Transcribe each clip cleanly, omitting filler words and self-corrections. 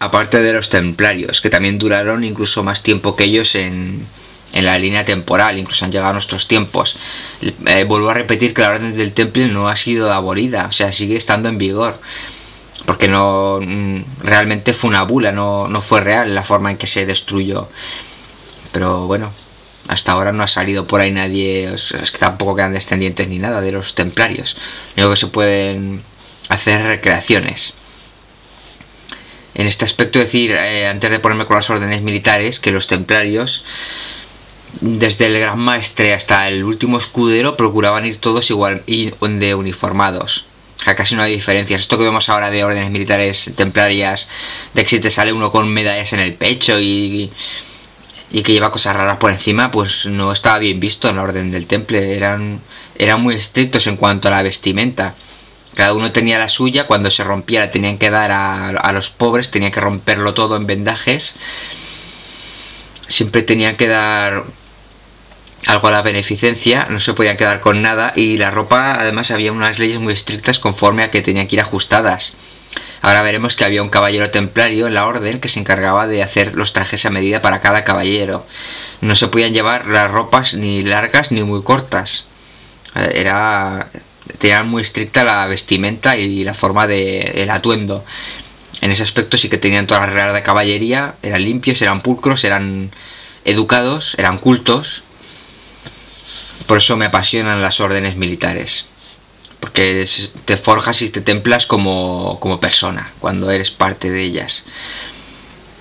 aparte de los templarios, que también duraron incluso más tiempo que ellos en la línea temporal, incluso han llegado a nuestros tiempos. Vuelvo a repetir que la Orden del Temple no ha sido abolida, o sea, sigue estando en vigor, porque no realmente fue una bula, no fue real la forma en que se destruyó. Pero bueno, hasta ahora no ha salido por ahí nadie, o sea, es que tampoco quedan descendientes ni nada de los templarios. Lo único que se pueden hacer recreaciones. En este aspecto decir, antes de ponerme con las órdenes militares, que los templarios, desde el gran maestre hasta el último escudero, procuraban ir todos igual y de uniformados. O sea, casi no hay diferencias. Esto que vemos ahora de órdenes militares templarias, de que si te sale uno con medallas en el pecho y que lleva cosas raras por encima, pues no estaba bien visto en la Orden del Temple. Eran muy estrictos en cuanto a la vestimenta. Cada uno tenía la suya, cuando se rompía la tenían que dar a los pobres, tenían que romperlo todo en vendajes. Siempre tenían que dar algo a la beneficencia, no se podían quedar con nada, y la ropa, además, había unas leyes muy estrictas conforme a que tenían que ir ajustadas. Ahora veremos que había un caballero templario en la orden que se encargaba de hacer los trajes a medida para cada caballero. No se podían llevar las ropas ni largas ni muy cortas. Tenían muy estricta la vestimenta y la forma del atuendo. En ese aspecto sí que tenían toda la regla de caballería, eran limpios, eran pulcros, eran educados, eran cultos. Por eso me apasionan las órdenes militares, porque te forjas y te templas como persona cuando eres parte de ellas.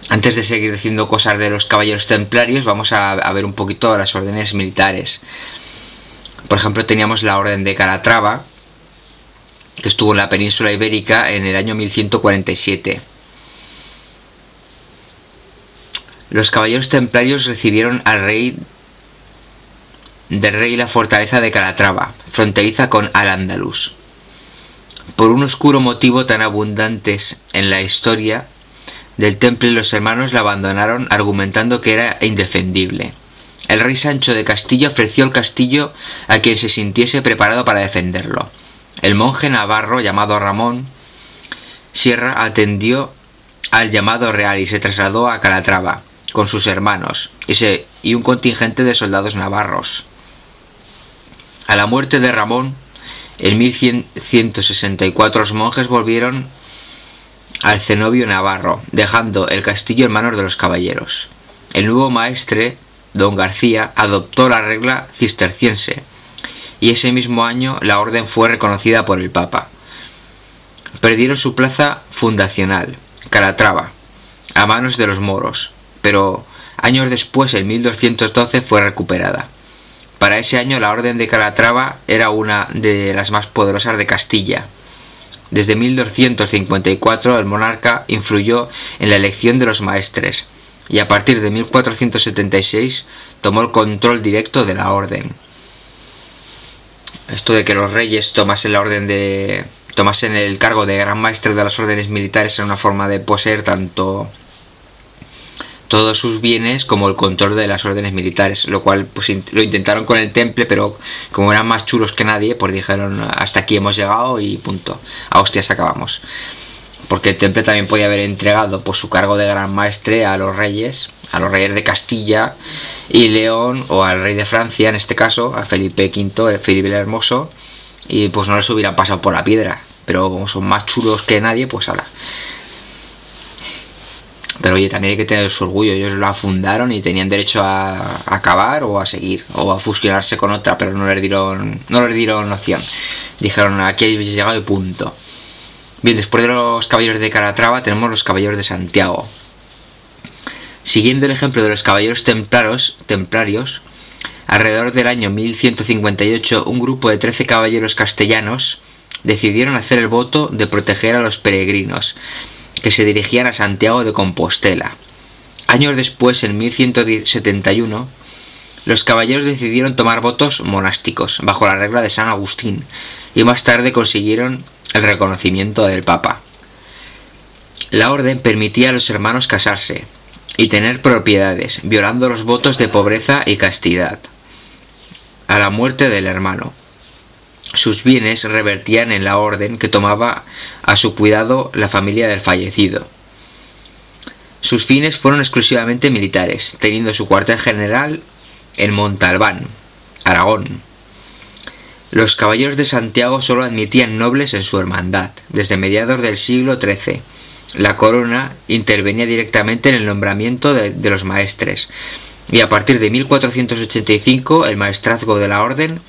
Antes de seguir diciendo cosas de los caballeros templarios, vamos a ver un poquito las órdenes militares. Por ejemplo, teníamos la Orden de Calatrava, que estuvo en la península ibérica en el año 1147. Los caballeros templarios recibieron del rey la fortaleza de Calatrava, fronteriza con Al-Ándalus. Por un oscuro motivo tan abundantes en la historia del Temple, los hermanos la abandonaron argumentando que era indefendible. El rey Sancho de Castilla ofreció el castillo a quien se sintiese preparado para defenderlo. El monje navarro llamado Ramón Sierra atendió al llamado real y se trasladó a Calatrava con sus hermanos y un contingente de soldados navarros. A la muerte de Ramón, en 1164 los monjes volvieron al cenobio navarro, dejando el castillo en manos de los caballeros. El nuevo maestre, don García, adoptó la regla cisterciense, y ese mismo año la orden fue reconocida por el Papa. Perdieron su plaza fundacional, Calatrava, a manos de los moros, pero años después, en 1212, fue recuperada. Para ese año la Orden de Calatrava era una de las más poderosas de Castilla. Desde 1254 el monarca influyó en la elección de los maestres, y a partir de 1476 tomó el control directo de la orden. Esto de que los reyes tomasen el cargo de gran maestre de las órdenes militares era una forma de poseer tanto todos sus bienes como el control de las órdenes militares, lo cual pues lo intentaron con el Temple, pero como eran más chulos que nadie, pues dijeron hasta aquí hemos llegado y punto, a hostias acabamos. Porque el Temple también podía haber entregado pues su cargo de gran maestre a los reyes de Castilla y León, o al rey de Francia en este caso, a Felipe V, Felipe el Hermoso, y pues no les hubieran pasado por la piedra, pero como son más chulos que nadie, pues ala. Pero oye, también hay que tener su orgullo, ellos la fundaron y tenían derecho a acabar o a seguir, o a fusionarse con otra, pero no les dieron opción. Dijeron aquí habéis llegado y punto. Bien, después de los caballeros de Calatrava tenemos los caballeros de Santiago. Siguiendo el ejemplo de los caballeros templarios, alrededor del año 1158 un grupo de 13 caballeros castellanos decidieron hacer el voto de proteger a los peregrinos que se dirigían a Santiago de Compostela. Años después, en 1171, los caballeros decidieron tomar votos monásticos bajo la regla de San Agustín y más tarde consiguieron el reconocimiento del Papa. La orden permitía a los hermanos casarse y tener propiedades, violando los votos de pobreza y castidad. A la muerte del hermano, sus bienes revertían en la orden que tomaba a su cuidado la familia del fallecido. Sus fines fueron exclusivamente militares, teniendo su cuartel general en Montalbán, Aragón. Los caballeros de Santiago solo admitían nobles en su hermandad. Desde mediados del siglo XIII, la corona intervenía directamente en el nombramiento de los maestres, y a partir de 1485 el maestrazgo de la orden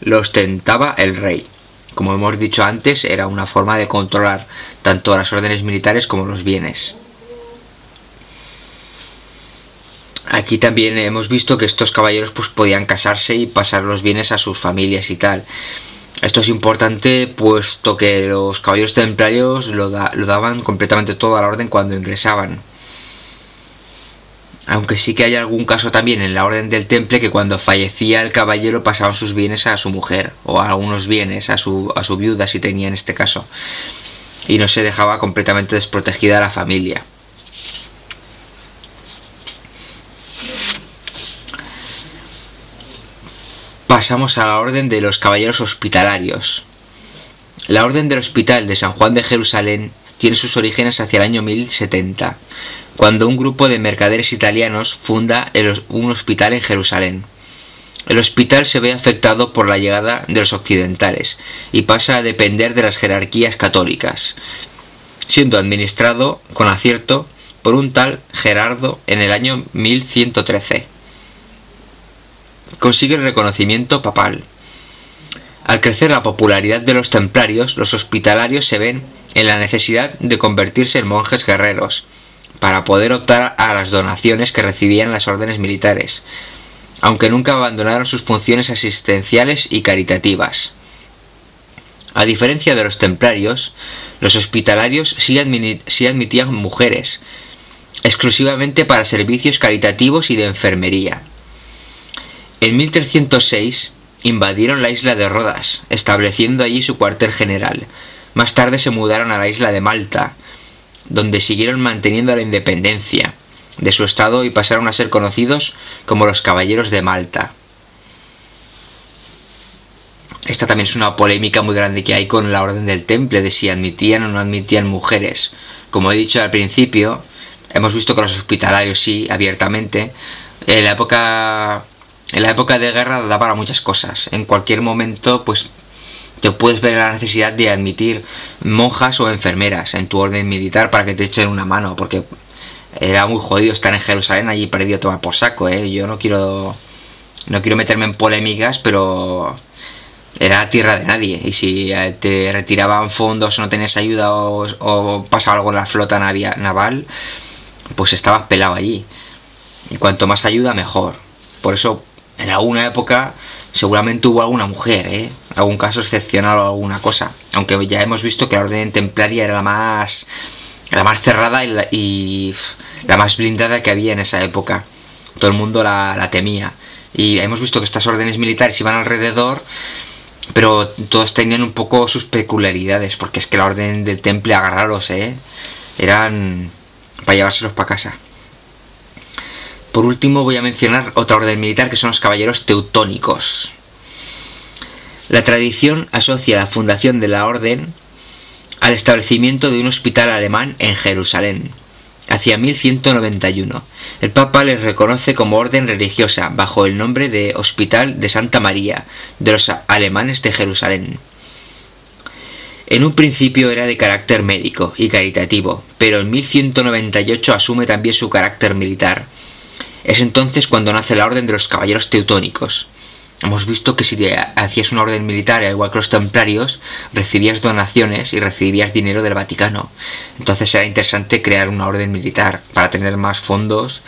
lo ostentaba el rey. Como hemos dicho antes, era una forma de controlar tanto las órdenes militares como los bienes. Aquí también hemos visto que estos caballeros pues podían casarse y pasar los bienes a sus familias y tal. Esto es importante puesto que los caballeros templarios lo daban completamente todo a la orden cuando ingresaban. Aunque sí que hay algún caso también en la Orden del Temple que cuando fallecía el caballero pasaban sus bienes a su mujer, o a algunos bienes a su viuda si tenía en este caso, y no se dejaba completamente desprotegida a la familia. Pasamos a la Orden de los Caballeros Hospitalarios. La Orden del Hospital de San Juan de Jerusalén tiene sus orígenes hacia el año 1070, cuando un grupo de mercaderes italianos funda un hospital en Jerusalén. El hospital se ve afectado por la llegada de los occidentales y pasa a depender de las jerarquías católicas, siendo administrado con acierto por un tal Gerardo en el año 1113. Consigue el reconocimiento papal. Al crecer la popularidad de los templarios, los hospitalarios se ven en la necesidad de convertirse en monjes guerreros, para poder optar a las donaciones que recibían las órdenes militares, aunque nunca abandonaron sus funciones asistenciales y caritativas. A diferencia de los templarios, los hospitalarios sí admitían mujeres, exclusivamente para servicios caritativos y de enfermería. En 1306 invadieron la isla de Rodas, estableciendo allí su cuartel general. Más tarde se mudaron a la isla de Malta, donde siguieron manteniendo la independencia de su estado y pasaron a ser conocidos como los Caballeros de Malta. Esta también es una polémica muy grande que hay con la Orden del Temple, de si admitían o no admitían mujeres. Como he dicho al principio, hemos visto que los hospitalarios sí, abiertamente. En la época de guerra da para muchas cosas. En cualquier momento, pues te puedes ver la necesidad de admitir monjas o enfermeras en tu orden militar para que te echen una mano, porque era muy jodido estar en Jerusalén allí perdido, tomar por saco, Yo no quiero meterme en polémicas, pero era tierra de nadie, y si te retiraban fondos o no tenías ayuda o pasaba algo en la flota naval, pues estabas pelado allí, y cuanto más ayuda mejor. Por eso en alguna época seguramente hubo alguna mujer, algún caso excepcional o alguna cosa, aunque ya hemos visto que la orden templaria era la más cerrada y la más blindada que había en esa época. Todo el mundo la temía, y hemos visto que estas órdenes militares iban alrededor, pero todos tenían un poco sus peculiaridades, porque es que la orden del temple, agarraros, eran para llevárselos para casa. Por último voy a mencionar otra orden militar, que son los caballeros teutónicos. La tradición asocia la fundación de la orden al establecimiento de un hospital alemán en Jerusalén, hacia 1191. El Papa les reconoce como orden religiosa bajo el nombre de Hospital de Santa María de los Alemanes de Jerusalén. En un principio era de carácter médico y caritativo, pero en 1198 asume también su carácter militar. Es entonces cuando nace la orden de los caballeros teutónicos. Hemos visto que si hacías una orden militar, al igual que los templarios, recibías donaciones y recibías dinero del Vaticano. Entonces era interesante crear una orden militar para tener más fondos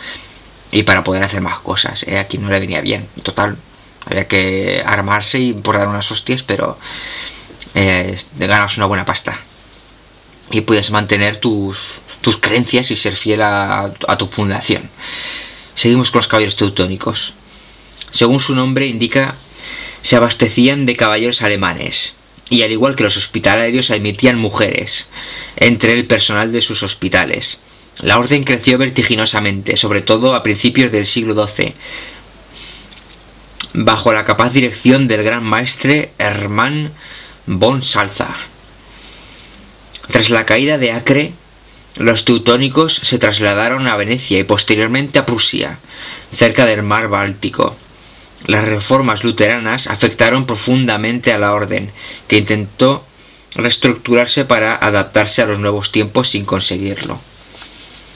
y para poder hacer más cosas. Aquí no le venía bien. Total, había que armarse y por dar unas hostias, pero ganabas una buena pasta. Y puedes mantener tus creencias y ser fiel a tu fundación. Seguimos con los caballeros teutónicos. Según su nombre indica, se abastecían de caballeros alemanes, y al igual que los hospitalarios admitían mujeres entre el personal de sus hospitales. La orden creció vertiginosamente, sobre todo a principios del siglo XII, bajo la capaz dirección del gran maestre Hermann von Salza. Tras la caída de Acre, Los teutónicos se trasladaron a Venecia y posteriormente a Prusia, cerca del mar Báltico. Las reformas luteranas afectaron profundamente a la orden, que intentó reestructurarse para adaptarse a los nuevos tiempos sin conseguirlo.